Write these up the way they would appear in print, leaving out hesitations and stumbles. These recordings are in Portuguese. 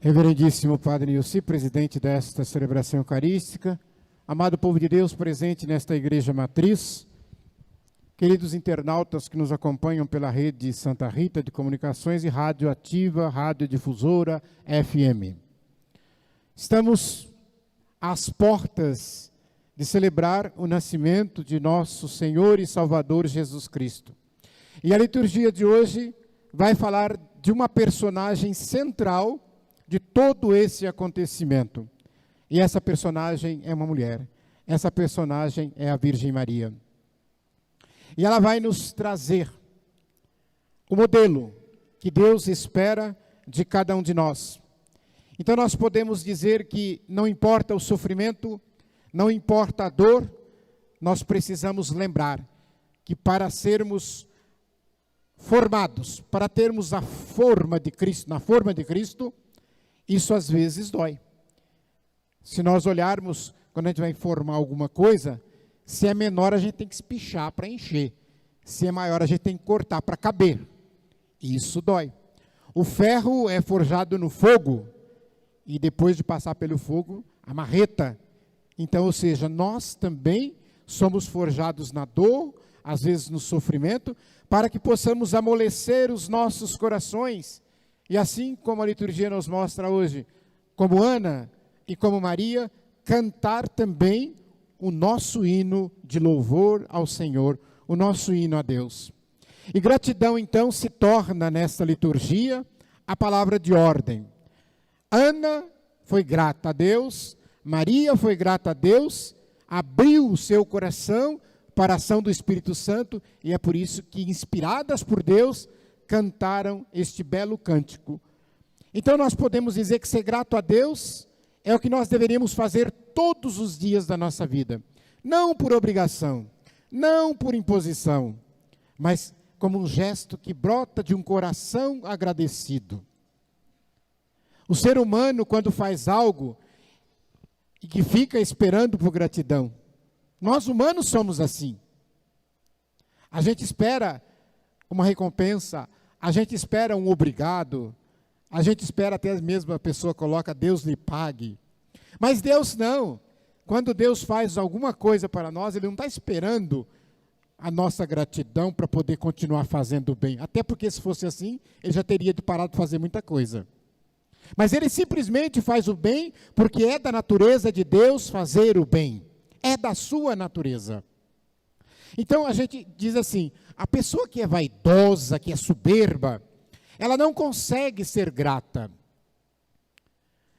Reverendíssimo Padre Nilci, presidente desta celebração eucarística, amado povo de Deus presente nesta Igreja Matriz, queridos internautas que nos acompanham pela rede Santa Rita de Comunicações e Rádio Ativa, Rádio Difusora FM. Estamos às portas de celebrar o nascimento de nosso Senhor e Salvador Jesus Cristo. E a liturgia de hoje vai falar de uma personagem central de todo esse acontecimento. E essa personagem é uma mulher. Essa personagem é a Virgem Maria. E ela vai nos trazer o modelo que Deus espera de cada um de nós. Então nós podemos dizer que não importa o sofrimento, não importa a dor, nós precisamos lembrar que para sermos formados, para termos a forma de Cristo, na forma de Cristo, isso às vezes dói. Se nós olharmos, quando a gente vai formar alguma coisa, se é menor a gente tem que espichar para encher. Se é maior a gente tem que cortar para caber. Isso dói. O ferro é forjado no fogo e depois de passar pelo fogo, a marreta. Então, ou seja, nós também somos forjados na dor, às vezes no sofrimento, para que possamos amolecer os nossos corações. E assim como a liturgia nos mostra hoje, como Ana e como Maria, cantar também o nosso hino de louvor ao Senhor, o nosso hino a Deus. E gratidão, então, se torna nesta liturgia a palavra de ordem. Ana foi grata a Deus, Maria foi grata a Deus, abriu o seu coração para a ação do Espírito Santo, e é por isso que, inspiradas por Deus, cantaram este belo cântico. Então nós podemos dizer que ser grato a Deus é o que nós deveríamos fazer todos os dias da nossa vida. Não por obrigação, não por imposição, mas como um gesto que brota de um coração agradecido. O ser humano, quando faz algo e que fica esperando por gratidão, nós humanos somos assim. A gente espera uma recompensa, a gente espera um obrigado, a gente espera até mesmo a pessoa coloca Deus lhe pague. Mas Deus não. Quando Deus faz alguma coisa para nós, Ele não está esperando a nossa gratidão para poder continuar fazendo o bem. Até porque se fosse assim, Ele já teria parado de fazer muita coisa. Mas Ele simplesmente faz o bem porque é da natureza de Deus fazer o bem. É da sua natureza. Então a gente diz assim, a pessoa que é vaidosa, que é soberba, ela não consegue ser grata.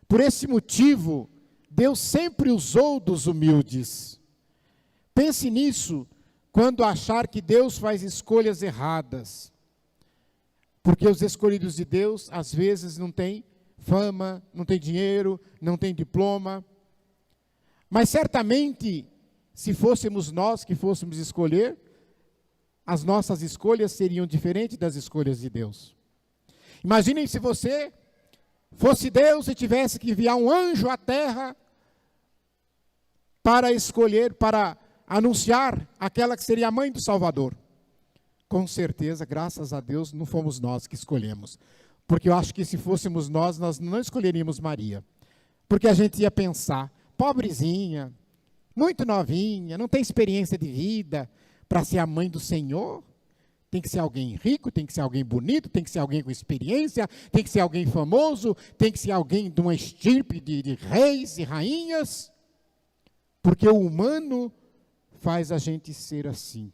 Por esse motivo, Deus sempre usou dos humildes. Pense nisso quando achar que Deus faz escolhas erradas. Porque os escolhidos de Deus, às vezes, não têm fama, não têm dinheiro, não têm diploma. Mas certamente, se fôssemos nós que fôssemos escolher, as nossas escolhas seriam diferentes das escolhas de Deus. Imaginem se você fosse Deus e tivesse que enviar um anjo à terra para escolher, para anunciar aquela que seria a mãe do Salvador. Com certeza, graças a Deus, não fomos nós que escolhemos. Porque eu acho que se fôssemos nós não escolheríamos Maria. Porque a gente ia pensar, pobrezinha, muito novinha, não tem experiência de vida para ser a mãe do Senhor. Tem que ser alguém rico, tem que ser alguém bonito, tem que ser alguém com experiência, tem que ser alguém famoso, tem que ser alguém de uma estirpe de reis e rainhas. Porque o humano faz a gente ser assim.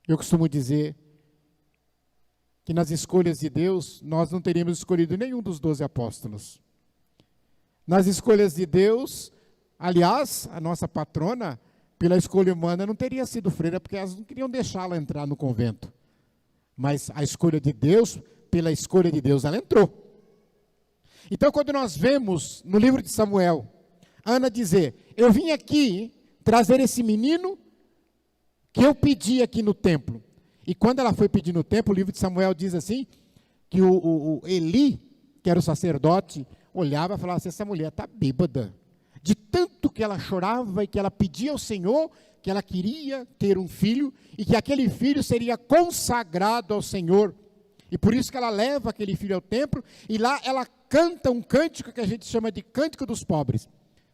Eu costumo dizer que nas escolhas de Deus, nós não teríamos escolhido nenhum dos 12 apóstolos. Nas escolhas de Deus, aliás, a nossa patrona, pela escolha humana, não teria sido freira, porque elas não queriam deixá-la entrar no convento. Mas a escolha de Deus, pela escolha de Deus, ela entrou. Então, quando nós vemos no livro de Samuel, Ana dizer, eu vim aqui trazer esse menino que eu pedi aqui no templo. E quando ela foi pedir no templo, o livro de Samuel diz assim, que o Eli, que era o sacerdote, olhava e falava assim, essa mulher está bêbada. De tanto que ela chorava e que ela pedia ao Senhor, que ela queria ter um filho, e que aquele filho seria consagrado ao Senhor. E por isso que ela leva aquele filho ao templo, e lá ela canta um cântico que a gente chama de Cântico dos Pobres.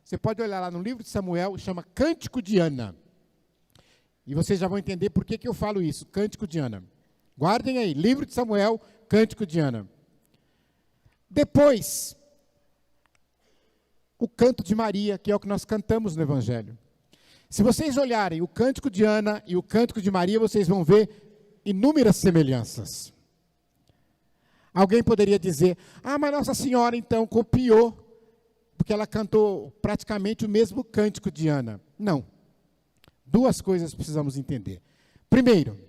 Você pode olhar lá no livro de Samuel, chama Cântico de Ana. E vocês já vão entender por que eu falo isso, Cântico de Ana. Guardem aí, livro de Samuel, Cântico de Ana. Depois, o canto de Maria, que é o que nós cantamos no Evangelho. Se vocês olharem o Cântico de Ana e o Cântico de Maria, vocês vão ver inúmeras semelhanças. Alguém poderia dizer, mas Nossa Senhora então copiou, porque ela cantou praticamente o mesmo Cântico de Ana. Não. Duas coisas precisamos entender. Primeiro,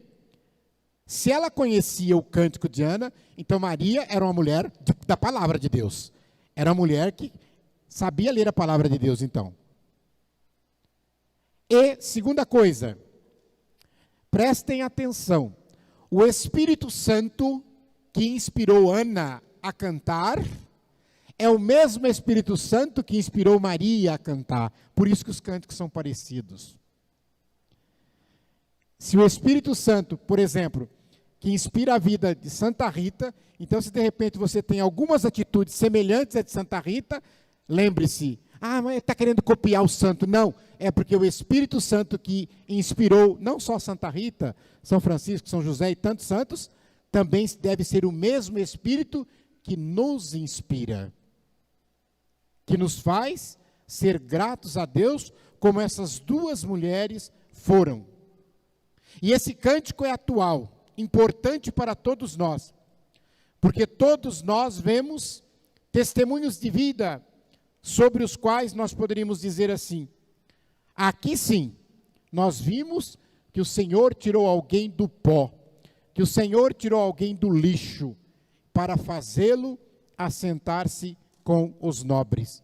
se ela conhecia o Cântico de Ana, então Maria era uma mulher da palavra de Deus. Era uma mulher que sabia ler a palavra de Deus, então. E, segunda coisa, prestem atenção. O Espírito Santo que inspirou Ana a cantar é o mesmo Espírito Santo que inspirou Maria a cantar. Por isso que os cânticos são parecidos. Se o Espírito Santo, por exemplo, que inspira a vida de Santa Rita, então se de repente você tem algumas atitudes semelhantes à de Santa Rita, lembre-se, mas está querendo copiar o santo. Não, é porque o Espírito Santo que inspirou não só Santa Rita, São Francisco, São José e tantos santos, também deve ser o mesmo Espírito que nos inspira, que nos faz ser gratos a Deus, como essas duas mulheres foram. E esse cântico é atual, importante para todos nós, porque todos nós vemos testemunhos de vida sobre os quais nós poderíamos dizer assim: aqui sim, nós vimos que o Senhor tirou alguém do pó, que o Senhor tirou alguém do lixo, para fazê-lo assentar-se com os nobres.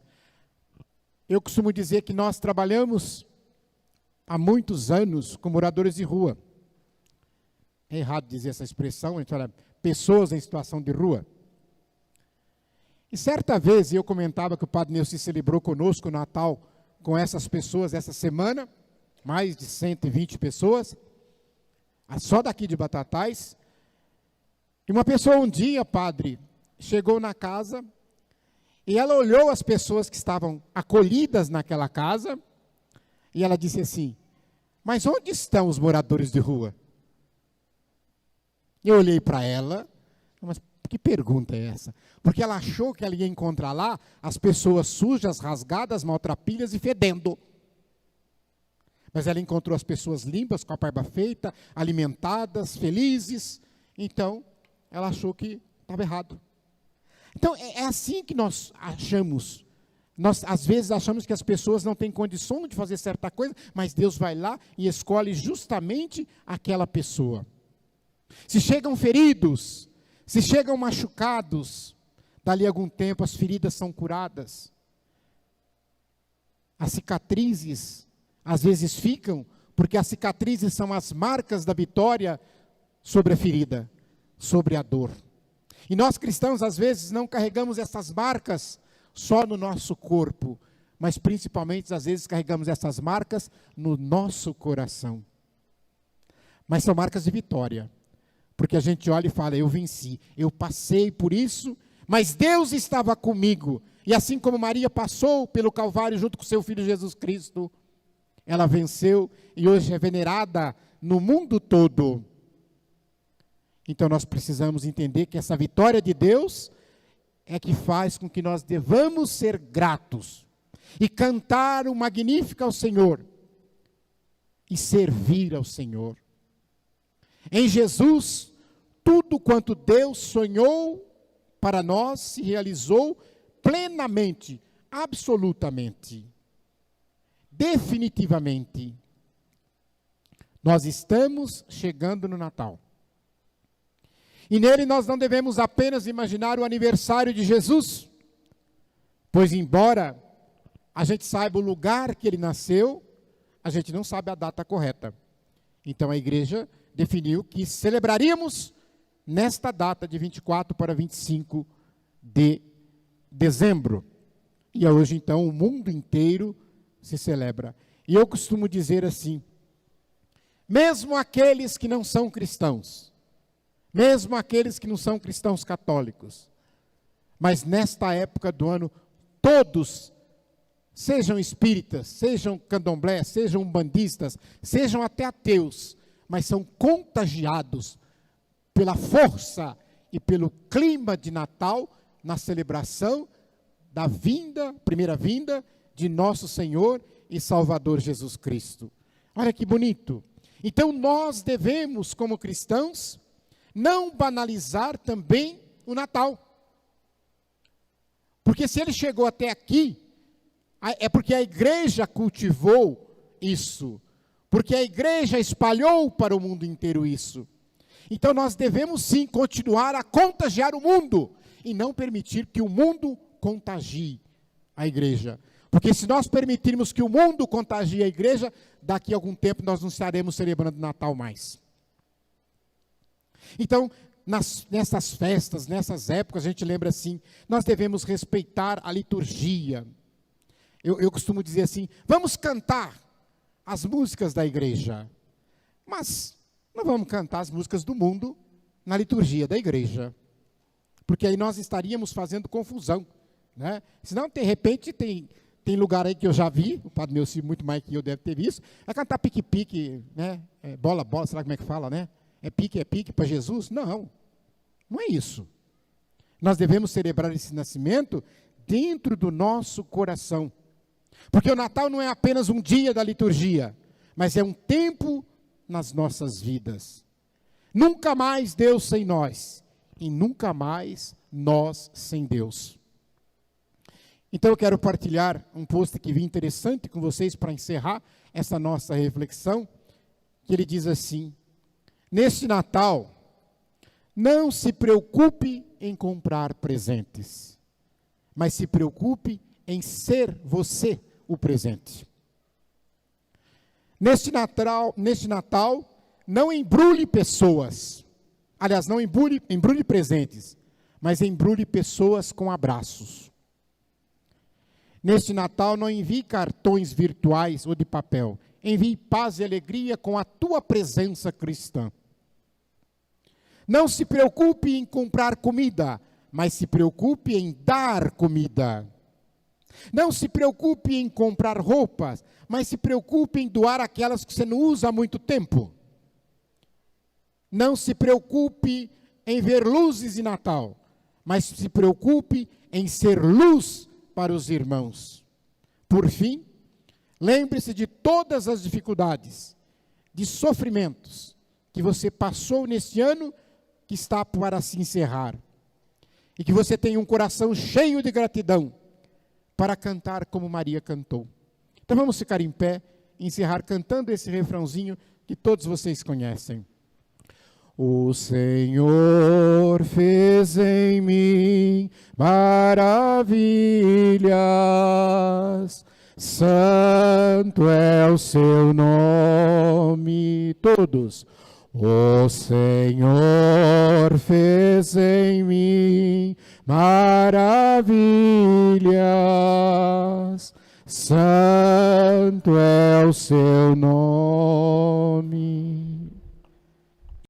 Eu costumo dizer que nós trabalhamos há muitos anos com moradores de rua. É errado dizer essa expressão, a gente fala pessoas em situação de rua. E certa vez eu comentava que o Padre Neuci celebrou conosco o Natal com essas pessoas essa semana, mais de 120 pessoas, só daqui de Batatais. E uma pessoa um dia, padre, chegou na casa e ela olhou as pessoas que estavam acolhidas naquela casa e ela disse assim: mas onde estão os moradores de rua? Eu olhei para ela, mas que pergunta é essa? Porque ela achou que ela ia encontrar lá as pessoas sujas, rasgadas, maltrapilhas e fedendo. Mas ela encontrou as pessoas limpas, com a barba feita, alimentadas, felizes. Então, ela achou que estava errado. Então, é assim que nós achamos. Nós, às vezes, achamos que as pessoas não têm condição de fazer certa coisa, mas Deus vai lá e escolhe justamente aquela pessoa. Se chegam feridos, se chegam machucados, dali a algum tempo as feridas são curadas. As cicatrizes às vezes ficam, porque as cicatrizes são as marcas da vitória sobre a ferida, sobre a dor. E nós cristãos, às vezes, não carregamos essas marcas só no nosso corpo, mas principalmente, às vezes, carregamos essas marcas no nosso coração. Mas são marcas de vitória, porque a gente olha e fala: eu venci, eu passei por isso, mas Deus estava comigo. E assim como Maria passou pelo Calvário junto com seu Filho Jesus Cristo, ela venceu e hoje é venerada no mundo todo. Então nós precisamos entender que essa vitória de Deus é que faz com que nós devamos ser gratos e cantar o Magnífica ao Senhor e servir ao Senhor. Em Jesus, tudo quanto Deus sonhou para nós se realizou plenamente, absolutamente. Definitivamente, nós estamos chegando no Natal. E nele nós não devemos apenas imaginar o aniversário de Jesus, pois embora a gente saiba o lugar que ele nasceu, a gente não sabe a data correta. Então a igreja definiu que celebraríamos nesta data de 24 para 25 de dezembro. E hoje então o mundo inteiro se celebra. E eu costumo dizer assim: mesmo aqueles que não são cristãos, mesmo aqueles que não são cristãos católicos. Mas nesta época do ano, todos, sejam espíritas, sejam candomblé, sejam umbandistas, sejam até ateus, mas são contagiados pela força e pelo clima de Natal na celebração da primeira vinda de nosso Senhor e Salvador Jesus Cristo. Olha que bonito. Então nós devemos, como cristãos, não banalizar também o Natal. Porque se ele chegou até aqui, é porque a igreja cultivou isso. Porque a igreja espalhou para o mundo inteiro isso. Então nós devemos sim continuar a contagiar o mundo e não permitir que o mundo contagie a igreja. Porque se nós permitirmos que o mundo contagie a igreja, daqui a algum tempo nós não estaremos celebrando Natal mais. Então, nessas festas, nessas épocas, a gente lembra assim, nós devemos respeitar a liturgia. Eu costumo dizer assim, vamos cantar as músicas da igreja, mas não vamos cantar as músicas do mundo na liturgia da igreja, porque aí nós estaríamos fazendo confusão, né? Senão, de repente, tem lugar aí que eu já vi, o Padre Neuci muito mais que eu deve ter visto, é cantar pique-pique, né? Bola, sei lá como é que fala, né? É pique para Jesus? Não é isso. Nós devemos celebrar esse nascimento dentro do nosso coração. Porque o Natal não é apenas um dia da liturgia, mas é um tempo nas nossas vidas. Nunca mais Deus sem nós, e nunca mais nós sem Deus. Então eu quero partilhar um post que vi interessante com vocês para encerrar essa nossa reflexão, que ele diz assim: neste Natal, não se preocupe em comprar presentes, mas se preocupe em ser você o presente. Neste Natal, não embrulhe pessoas. Aliás, não embrulhe presentes, mas embrulhe pessoas com abraços. Neste Natal, não envie cartões virtuais ou de papel. Envie paz e alegria com a tua presença cristã. Não se preocupe em comprar comida, mas se preocupe em dar comida. Não se preocupe em comprar roupas, mas se preocupe em doar aquelas que você não usa há muito tempo. Não se preocupe em ver luzes de Natal, mas se preocupe em ser luz para os irmãos. Por fim, lembre-se de todas as dificuldades, de sofrimentos que você passou neste ano que está para se encerrar. E que você tenha um coração cheio de gratidão para cantar como Maria cantou. Então vamos ficar em pé e encerrar cantando esse refrãozinho que todos vocês conhecem. O Senhor fez em mim maravilhas, santo é o seu nome. Todos. O Senhor fez em mim maravilhas, santo é o seu nome.